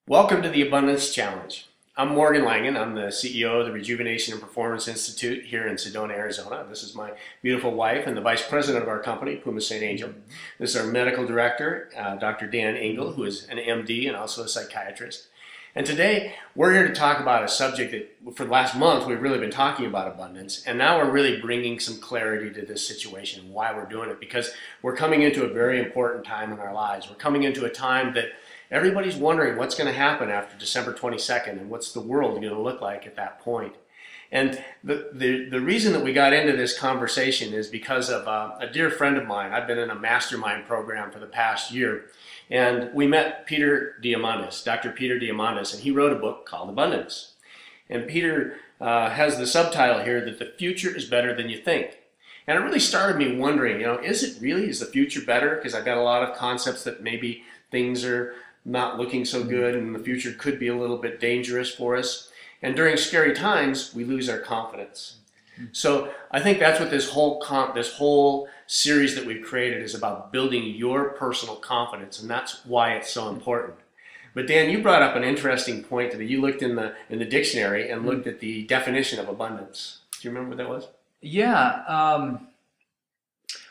Welcome to the Abundance Challenge. I'm Morgan Langen. I'm the CEO of the Rejuvenation and Performance Institute here in Sedona, Arizona. This is my beautiful wife and the vice president of our company, Puma St. Angel. This is our medical director, Dr. Dan Engel, who is an MD and also a psychiatrist. And today we're here to talk about a subject that for the last month we've really been talking about abundance, and now we're really bringing some clarity to this situation, why we're doing it, because we're coming into a very important time in our lives. We're coming into a time that everybody's wondering what's going to happen after December 22nd and what's the world going to look like at that point. And the reason that we got into this conversation is because of a dear friend of mine. I've been in a mastermind program for the past year, and we met Peter Diamandis, Dr. Peter Diamandis, and he wrote a book called Abundance. And Peter has the subtitle here that the future is better than you think. And it really started me wondering, is it really? Is the future better? Because I've got a lot of concepts that maybe things are not looking so good and the future could be a little bit dangerous for us. And during scary times, we lose our confidence. So I think that's what this whole series that we've created is about, building your personal confidence, and that's why it's so important. But Dan, you brought up an interesting point today. You looked in the dictionary and looked at the definition of abundance. Do you remember what that was? Yeah.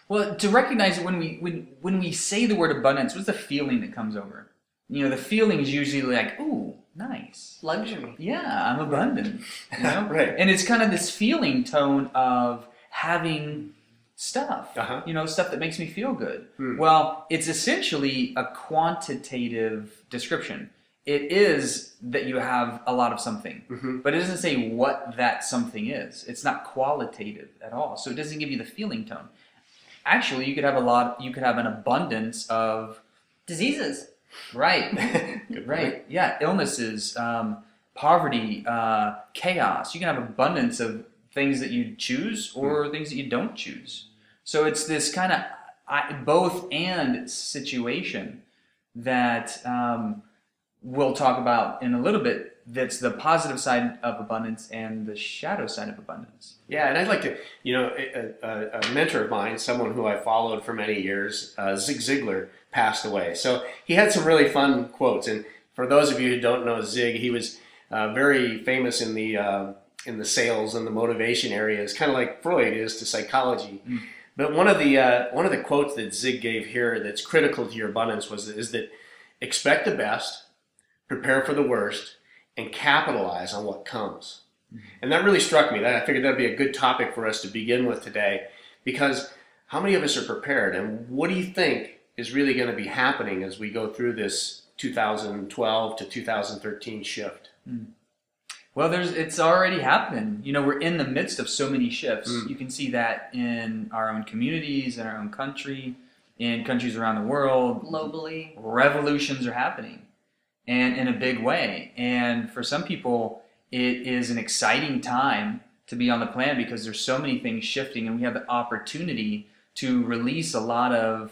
Well, to recognize that when we say the word abundance, what's the feeling that comes over? The feeling is usually like, ooh, nice. Luxury. Yeah, I'm abundant. Right. And it's kind of this feeling tone of having stuff, stuff that makes me feel good. Well, it's essentially a quantitative description. It is that you have a lot of something, but it doesn't say what that something is. It's not qualitative at all. So it doesn't give you the feeling tone. Actually, you could have an abundance of Diseases. Right. Right. Yeah. Illnesses, poverty, chaos. You can have abundance of things that you choose or things that you don't choose. So it's this kind of both and situation that we'll talk about in a little bit. That's the positive side of abundance and the shadow side of abundance. Yeah, and I'd like to, a mentor of mine, someone who I followed for many years, Zig Ziglar, passed away. So he had some really fun quotes. And for those of you who don't know Zig, he was very famous in the sales and the motivation areas, kind of like Freud is to psychology. But one of the quotes that Zig gave here that's critical to your abundance is that expect the best, prepare for the worst, and capitalize on what comes. And that really struck me. I figured that would be a good topic for us to begin with today, because how many of us are prepared, and what do you think is really going to be happening as we go through this 2012 to 2013 shift? Well, it's already happening. We're in the midst of so many shifts. You can see that in our own communities, in our own country, in countries around the world. Globally. Revolutions are happening, and in a big way. And for some people, it is an exciting time to be on the planet because there's so many things shifting, and we have the opportunity to release a lot of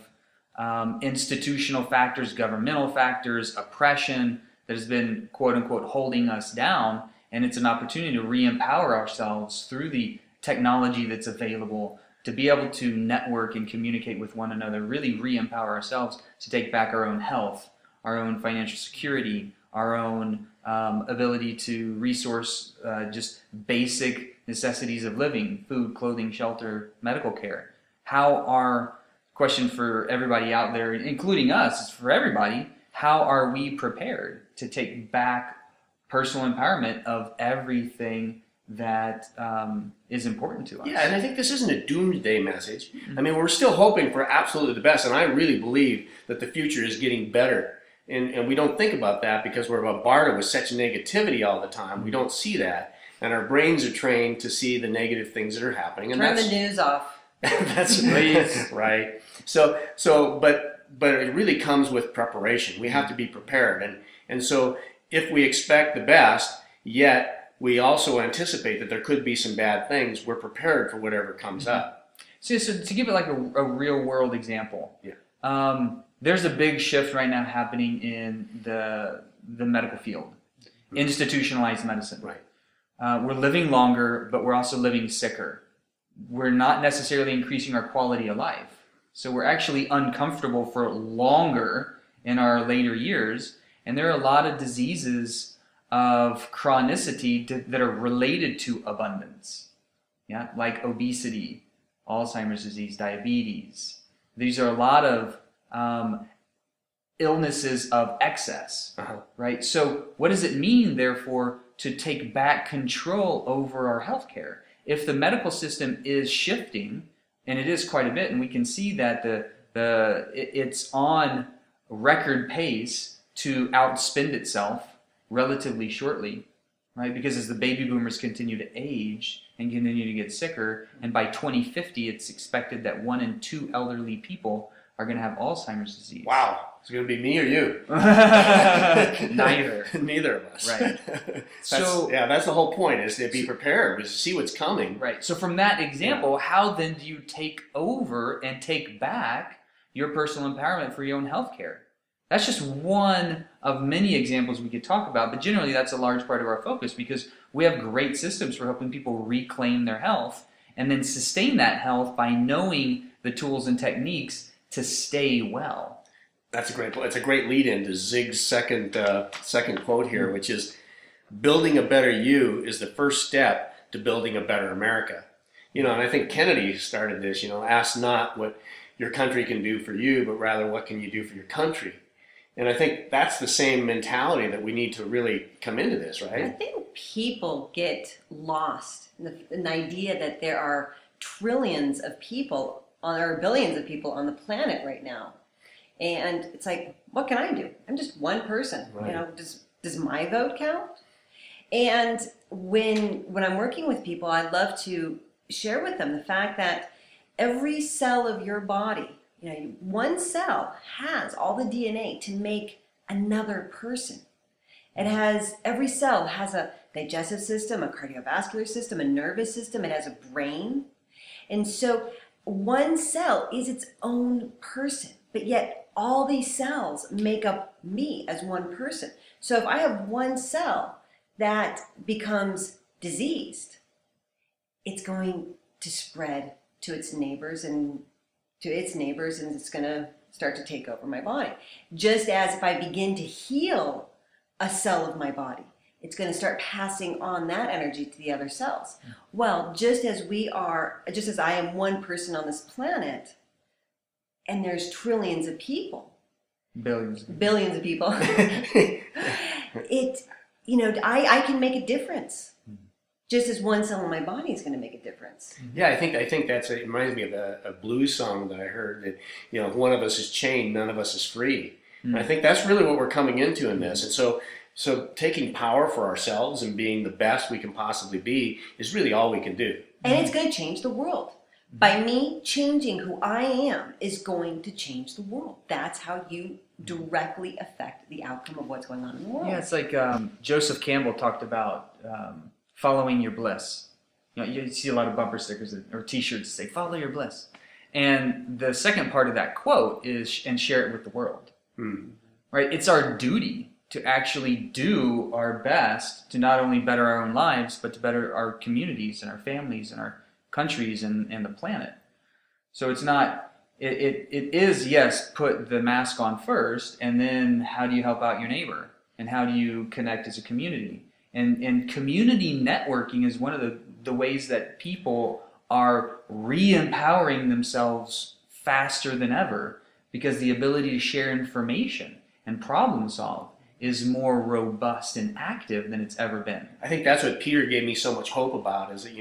institutional factors, governmental factors, oppression that has been, quote unquote, holding us down. And it's an opportunity to re-empower ourselves through the technology that's available, to be able to network and communicate with one another, really re-empower ourselves to take back our own health, our own financial security, our own ability to resource just basic necessities of living: food, clothing, shelter, medical care. Question for everybody out there, including us, is for everybody: how are we prepared to take back personal empowerment of everything that is important to us? Yeah, and I think this isn't a doomsday message. I mean, we're still hoping for absolutely the best, and I really believe that the future is getting better. And we don't think about that because we're bombarded with such negativity all the time. We don't see that, and our brains are trained to see the negative things that are happening. And Turn the news off. That's right. But it really comes with preparation. We have to be prepared, and so if we expect the best, yet we also anticipate that there could be some bad things, we're prepared for whatever comes up. So to give it like a real world example, there's a big shift right now happening in the medical field, institutionalized medicine. Right. We're living longer, but we're also living sicker. We're not necessarily increasing our quality of life. So we're actually uncomfortable for longer in our later years. And there are a lot of diseases of chronicity that are related to abundance. Yeah, like obesity, Alzheimer's disease, diabetes. These are a lot of illnesses of excess, right? So what does it mean, therefore, to take back control over our healthcare? If the medical system is shifting, and it is quite a bit, and we can see that it's on record pace to outspend itself relatively shortly, right? Because as the baby boomers continue to age and continue to get sicker, and by 2050 it's expected that 1 in 2 elderly people are going to have Alzheimer's disease. Wow. It's going to be me or you. Neither. Neither of us. Right. That's the whole point, is to be prepared, is to see what's coming. Right. So from that example, how then do you take over and take back your personal empowerment for your own healthcare? That's just one of many examples we could talk about, but generally that's a large part of our focus, because we have great systems for helping people reclaim their health and then sustain that health by knowing the tools and techniques to stay well. It's a great lead-in to Zig's second quote here, which is, building a better you is the first step to building a better America. And I think Kennedy started this, ask not what your country can do for you, but rather what can you do for your country. And I think that's the same mentality that we need to really come into this, right? I think people get lost in the idea that there are trillions of people or billions of people on the planet right now. And it's like, what can I do? I'm just one person. Right. Does my vote count? And when I'm working with people, I love to share with them the fact that every cell of your body, one cell has all the DNA to make another person. Every cell has a digestive system, a cardiovascular system, a nervous system. It has a brain. And so one cell is its own person, but yet all these cells make up me as one person. So if I have one cell that becomes diseased, it's going to spread to its neighbors and it's going to start to take over my body. Just as if I begin to heal a cell of my body, it's going to start passing on that energy to the other cells. Well, just as I am one person on this planet, and there's trillions of people, billions of people, I can make a difference. Just as one cell in my body is going to make a difference. Yeah, I think it reminds me of a blues song that I heard that, if one of us is chained, none of us is free. And I think that's really what we're coming into in this. And so taking power for ourselves and being the best we can possibly be is really all we can do. And it's going to change the world. By me changing who I am is going to change the world. That's how you directly affect the outcome of what's going on in the world. Yeah, it's like Joseph Campbell talked about following your bliss. You see a lot of bumper stickers or T-shirts that say "Follow your bliss," and the second part of that quote is "and share it with the world." Right? It's our duty to actually do our best to not only better our own lives, but to better our communities and our families and our countries and the planet. So it's not. It is, yes, put the mask on first, and then how do you help out your neighbor, and how do you connect as a community? And community networking is one of the ways that people are re-empowering themselves faster than ever, because the ability to share information and problem solve is more robust and active than it's ever been. I think that's what Peter gave me so much hope about, is that,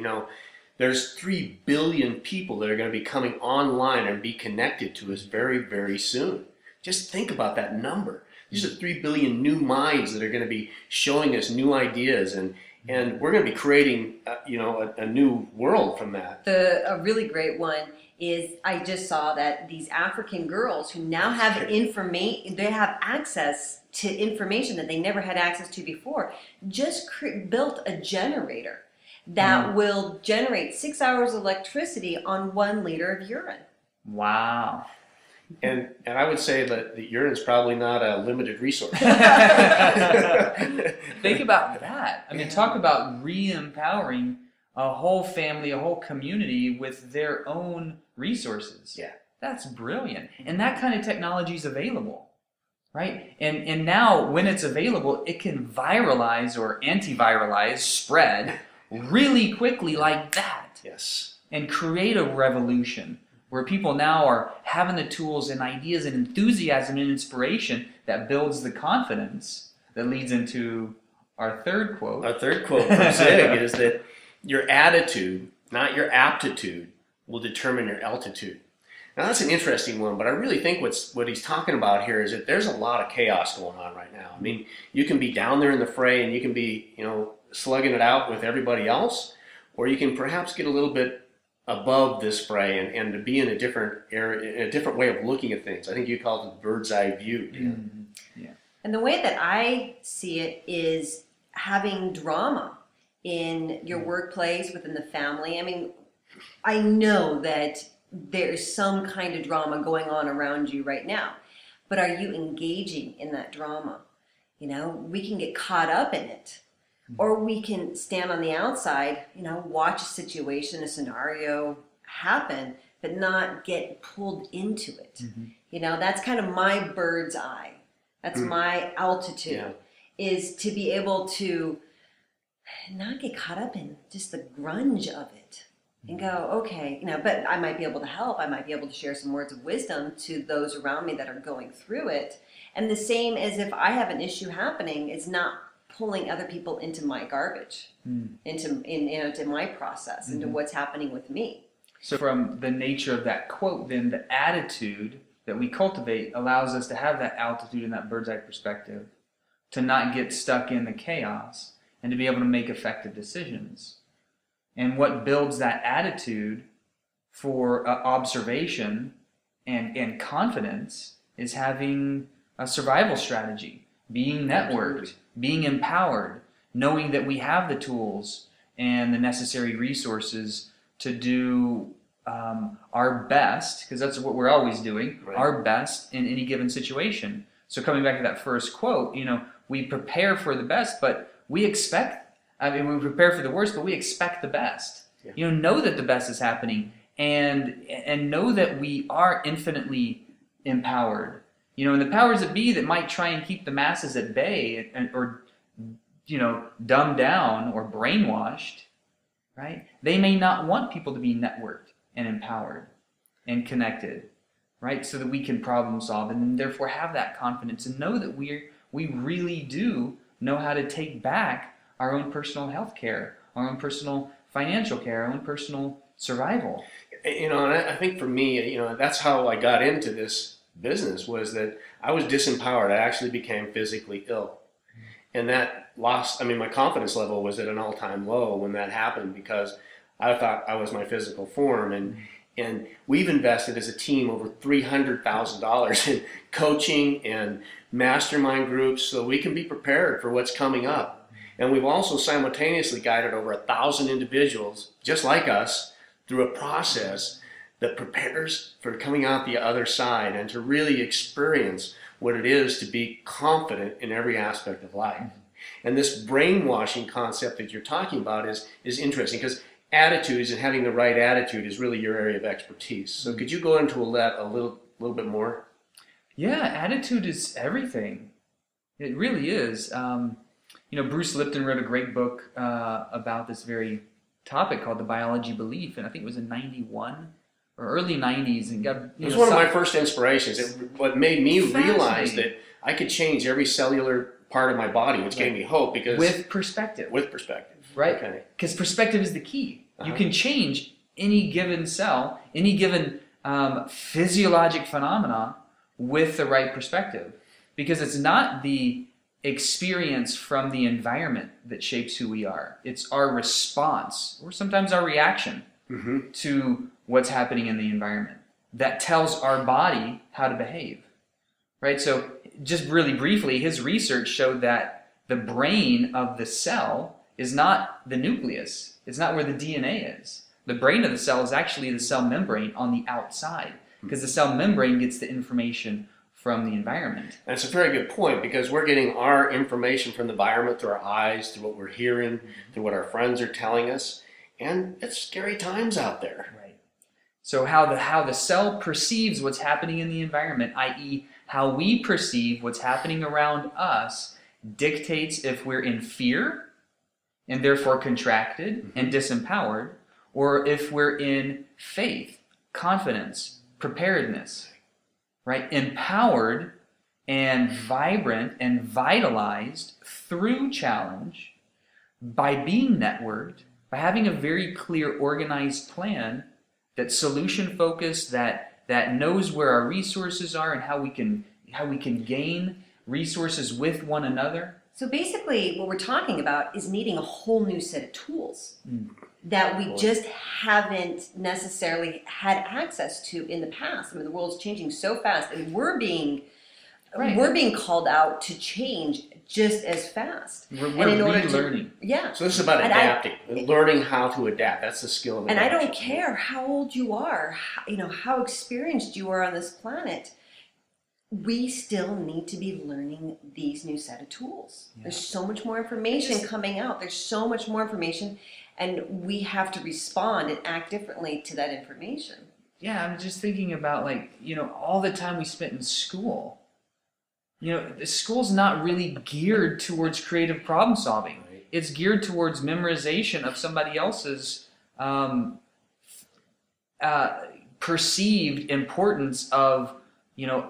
there's 3 billion people that are going to be coming online and be connected to us very, very soon. Just think about that number. These are 3 billion new minds that are going to be showing us new ideas, and we're going to be creating, a new world from that. A really great one is, I just saw that these African girls who now have they have access to information that they never had access to before, just built a generator that will generate 6 hours of electricity on 1 liter of urine. Wow. And I would say that the urine is probably not a limited resource. Think about that. I mean, talk about re-empowering a whole family, a whole community with their own resources. Yeah. That's brilliant. And that kind of technology is available, right? And now when it's available, it can viralize or antiviralize, spread really quickly like that. Yes. And create a revolution where people now are having the tools and ideas and enthusiasm and inspiration that builds the confidence that leads into our third quote. Our third quote from Zig is that your attitude, not your aptitude, will determine your altitude. Now that's an interesting one, but I really think what he's talking about here is that there's a lot of chaos going on right now. I mean, you can be down there in the fray and you can be, slugging it out with everybody else, or you can perhaps get a little bit above this fray and to be in a different area, a different way of looking at things. I think you call it the bird's eye view. Mm-hmm. Yeah. And the way that I see it is having drama in your workplace, within the family. I mean, I know that there's some kind of drama going on around you right now, but are you engaging in that drama? We can get caught up in it, or we can stand on the outside, watch a situation, a scenario happen, but not get pulled into it. Mm-hmm. That's kind of my bird's eye. That's my altitude, is to be able to not get caught up in just the grunge of it and go, okay, but I might be able to help. I might be able to share some words of wisdom to those around me that are going through it. And the same as if I have an issue happening, is not pulling other people into my garbage, into my process, into what's happening with me. So from the nature of that quote, then the attitude that we cultivate allows us to have that altitude and that bird's eye perspective, to not get stuck in the chaos and to be able to make effective decisions. And what builds that attitude for observation and confidence is having a survival strategy, being networked, being empowered, knowing that we have the tools and the necessary resources to do our best, because that's what we're always doing, our best in any given situation. So coming back to that first quote, we prepare for the best, but we prepare for the worst, but we expect the best. Yeah. Know that the best is happening, and know that we are infinitely empowered. And the powers that be that might try and keep the masses at bay or dumbed down or brainwashed, right? They may not want people to be networked and empowered and connected, right? So that we can problem solve and therefore have that confidence and know that we really do know how to take back our own personal health care, our own personal financial care, our own personal survival. And I think for me, that's how I got into this business, was that I was disempowered. I actually became physically ill. And that lost, my confidence level was at an all-time low when that happened, because I thought I was my physical form. And we've invested as a team over $300,000 in coaching and mastermind groups so we can be prepared for what's coming up. And we've also simultaneously guided over 1,000 individuals, just like us, through a process that prepares for coming out the other side and to really experience what it is to be confident in every aspect of life. And this brainwashing concept that you're talking about is interesting, because attitudes and having the right attitude is really your area of expertise. So could you go into that a little bit more? Yeah, attitude is everything. It really is. Bruce Lipton wrote a great book about this very topic called The Biology of Belief, and I think it was in 91 or early 90s. And it was one of my first inspirations. What made me realize that I could change every cellular part of my body, which gave me hope, because with perspective. Right. Because perspective is the key. You can change any given cell, any given physiologic phenomena with the right perspective. Because it's not the experience from the environment that shapes who we are. It's our response, or sometimes our reaction to what's happening in the environment that tells our body how to behave. Right? So just really briefly, his research showed that the brain of the cell is not the nucleus. It's not where the DNA is. The brain of the cell is actually the cell membrane on the outside, because the cell membrane gets the information from the environment. That's a very good point, because we're getting our information from the environment through our eyes, through what we're hearing, through what our friends are telling us, and it's scary times out there. Right. So how the cell perceives what's happening in the environment, i.e. How we perceive what's happening around us dictates if we're in fear and therefore contracted and disempowered, or if we're in faith, confidence, preparedness, right? Empowered and vibrant and vitalized through challenge by being networked, by having a very clear, organized plan that's solution focused, that knows where our resources are and how we can gain resources with one another. So basically, what we're talking about is needing a whole new set of tools that we just haven't necessarily had access to in the past. I mean, the world's changing so fast, and we're being called out to change just as fast. We're relearning. Yeah. So this is about adapting, learning how to adapt. That's the skill of adaptation. And I don't care how old you are, how experienced you are on this planet. We still need to be learning these new set of tools. Yeah. There's so much more information coming out. There's so much more information, and we have to respond and act differently to that information. Yeah, I'm just thinking about all the time we spent in school. The school's not really geared towards creative problem solving. Right. It's geared towards memorization of somebody else's perceived importance of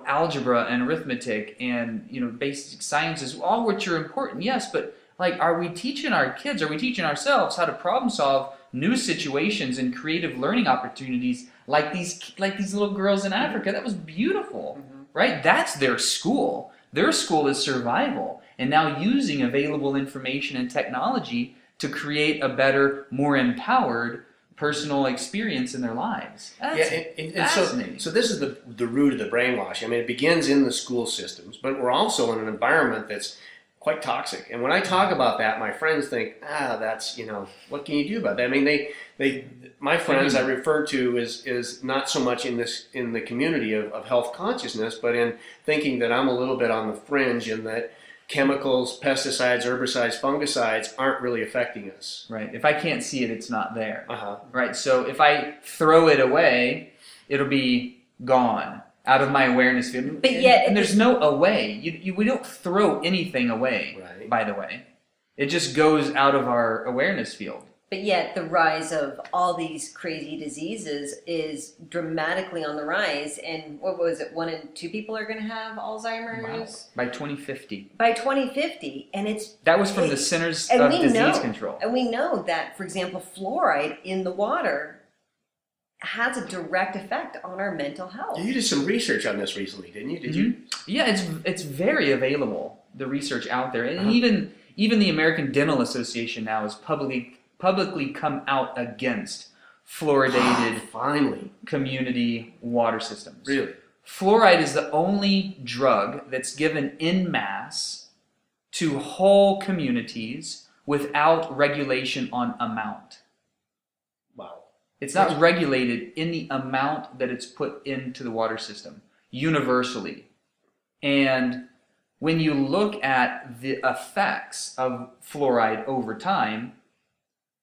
algebra and arithmetic and basic sciences, all which are important, yes, but are we teaching our kids, are we teaching ourselves how to problem solve new situations and creative learning opportunities like these little girls in Africa? That was beautiful, right? That's their school. Their school is survival, and now using available information and technology to create a better, more empowered personal experience in their lives. That's fascinating. So this is the root of the brainwashing. I mean, it begins in the school systems, but we're also in an environment that's quite toxic. And when I talk about that, my friends think, that's, what can you do about that? I mean, my friends I refer to is not so much in the community of health consciousness, but in thinking that I'm a little bit on the fringe and that chemicals, pesticides, herbicides, fungicides aren't really affecting us. Right. If I can't see it, it's not there. Right. So if I throw it away, it'll be gone out of my awareness field. But yet, and there's no away. We don't throw anything away. Right. By the way, it just goes out of our awareness field. But yet the rise of all these crazy diseases is dramatically on the rise. And what was it? 1 in 2 people are going to have Alzheimer's? Wow. By 2050. By 2050. And that was from the Centers of Disease Control. And we know that, for example, fluoride in the water has a direct effect on our mental health. You did some research on this recently, didn't you? Did you? Yeah, it's very available, the research out there. And even the American Dental Association now has publicly come out against fluoridated community water systems. Really? Fluoride is the only drug that's given en masse to whole communities without regulation on amount. Wow. It's not regulated in the amount that it's put into the water system universally. And when you look at the effects of fluoride over time,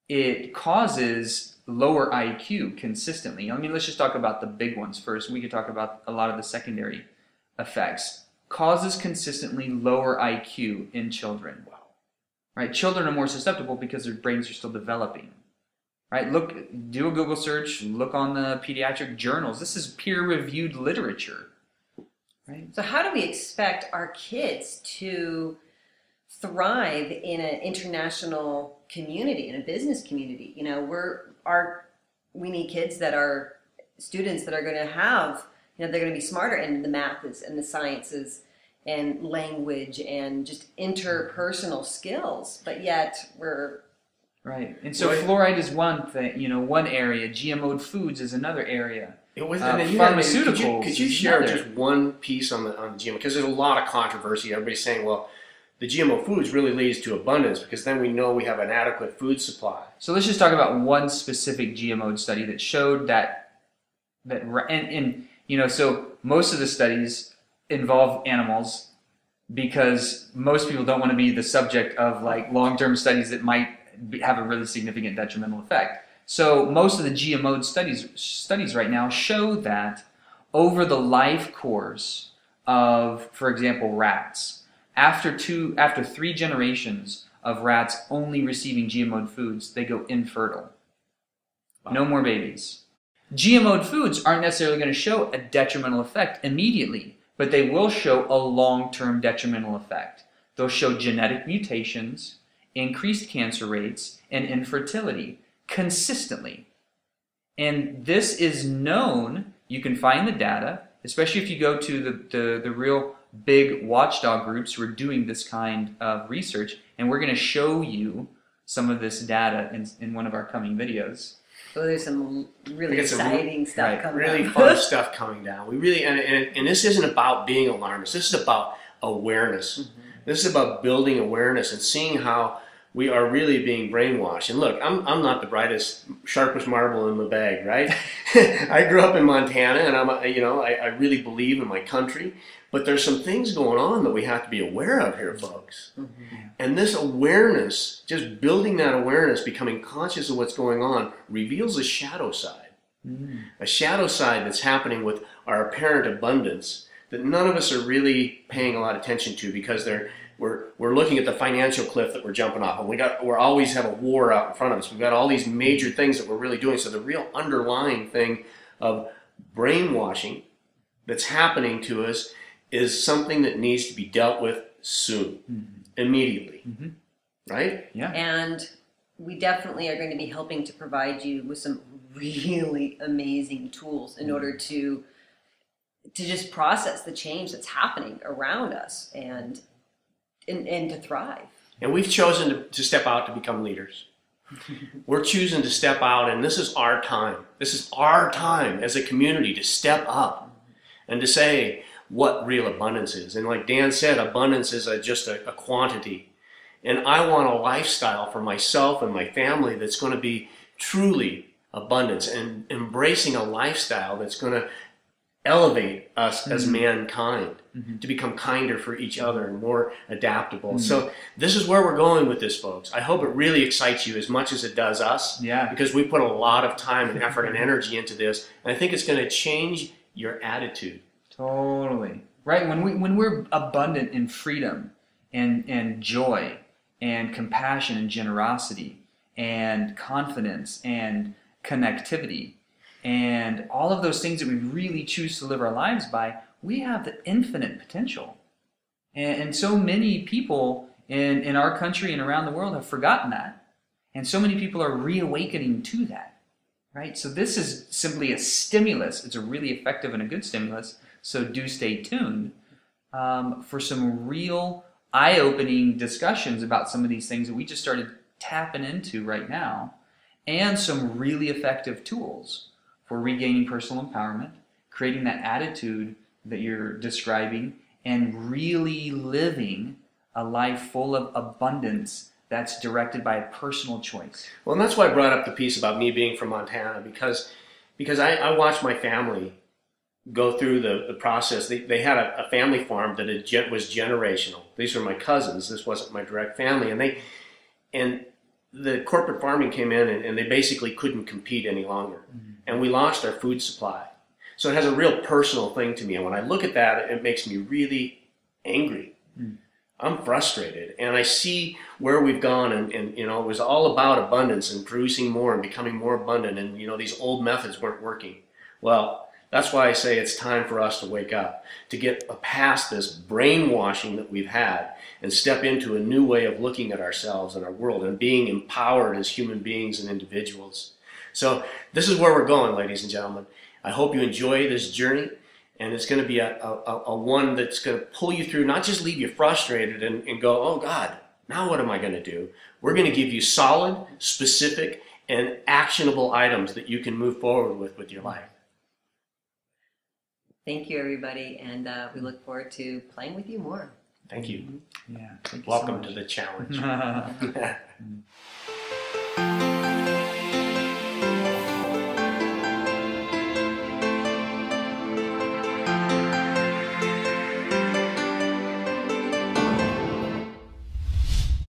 it causes lower IQ consistently. I mean, let's just talk about the big ones first. We could talk about a lot of the secondary effects. Causes consistently lower IQ in children. Wow. Right? Children are more susceptible because their brains are still developing. Right? Do a Google search, look on the pediatric journals. This is peer-reviewed literature. Right? So how do we expect our kids to thrive in an international community, in a business community? We need kids that are students that are going to have, they're going to be smarter in the math and the sciences and language and just interpersonal skills, but yet we're right. And so fluoride is one thing, one area. GMO'd foods is another area. Pharmaceuticals. Could you share just one piece on the GMO? Because there's a lot of controversy. Everybody's saying, well, the GMO foods really leads to abundance because then we know we have an adequate food supply. So let's just talk about one specific GMO study that showed so most of the studies involve animals because most people don't want to be the subject of long-term studies that might have a really significant detrimental effect. So most of the GMO studies right now show that over the life course of, for example, rats. After 3 generations of rats only receiving GMO'd foods, they go infertile. Wow. No more babies. GMO'd foods aren't necessarily going to show a detrimental effect immediately, but they will show a long-term detrimental effect. They'll show genetic mutations, increased cancer rates, and infertility consistently. And this is known. You can find the data, especially if you go to the real big watchdog groups who are doing this kind of research, and we're going to show you some of this data in one of our coming videos. So there's some really exciting stuff coming really down. fun stuff coming down. We really and this isn't about being alarmist. This is about awareness. Mm-hmm. This is about building awareness and seeing how we are really being brainwashed. And look, I'm not the brightest, sharpest marble in the bag, right? I grew up in Montana, and I really believe in my country. But there's some things going on that we have to be aware of here, folks. Mm-hmm. And this awareness, just building that awareness, becoming conscious of what's going on, reveals a shadow side. Mm-hmm. A shadow side that's happening with our apparent abundance that none of us are really paying a lot of attention to, because we're looking at the financial cliff that we're jumping off, and we always have a war out in front of us. We've got all these major things that we're really doing. So the real underlying thing of brainwashing that's happening to us is something that needs to be dealt with soon, immediately, right? Yeah. And we definitely are going to be helping to provide you with some really amazing tools in order to just process the change that's happening around us and to thrive. And we've chosen to step out to become leaders. We're choosing to step out, and this is our time. This is our time as a community to step up and to say what real abundance is. And like Dan said, abundance is just a quantity. And I want a lifestyle for myself and my family that's going to be truly abundance, and embracing a lifestyle that's going to elevate us as mankind to become kinder for each other and more adaptable. So this is where we're going with this, folks. I hope it really excites you as much as it does us, because we put a lot of time and effort and energy into this, and I think it's going to change your attitude. Totally. Right. When we're abundant in freedom and joy and compassion and generosity and confidence and connectivity and all of those things that we really choose to live our lives by, we have the infinite potential. And so many people in our country and around the world have forgotten that. And so many people are reawakening to that. Right? So this is simply a stimulus. It's a really effective and a good stimulus. So do stay tuned for some real eye-opening discussions about some of these things that we just started tapping into right now, and some really effective tools for regaining personal empowerment, creating that attitude that you're describing, and really living a life full of abundance that's directed by a personal choice. Well, and that's why I brought up the piece about me being from Montana, because I watched my family go through the process. They had a family farm that was generational. These were my cousins. This wasn't my direct family. And the corporate farming came in, and they basically couldn't compete any longer. And we lost our food supply. So it has a real personal thing to me. And when I look at that, it makes me really angry. I'm frustrated. And I see where we've gone, and it was all about abundance and producing more and becoming more abundant. And, these old methods weren't working. Well, that's why I say it's time for us to wake up, to get past this brainwashing that we've had and step into a new way of looking at ourselves and our world and being empowered as human beings and individuals. So this is where we're going, ladies and gentlemen. I hope you enjoy this journey, and it's going to be a one that's going to pull you through, not just leave you frustrated and go, oh God, now what am I going to do? We're going to give you solid, specific, and actionable items that you can move forward with your life. Thank you, everybody, and we look forward to playing with you more. Thank you. Yeah. Welcome to the challenge.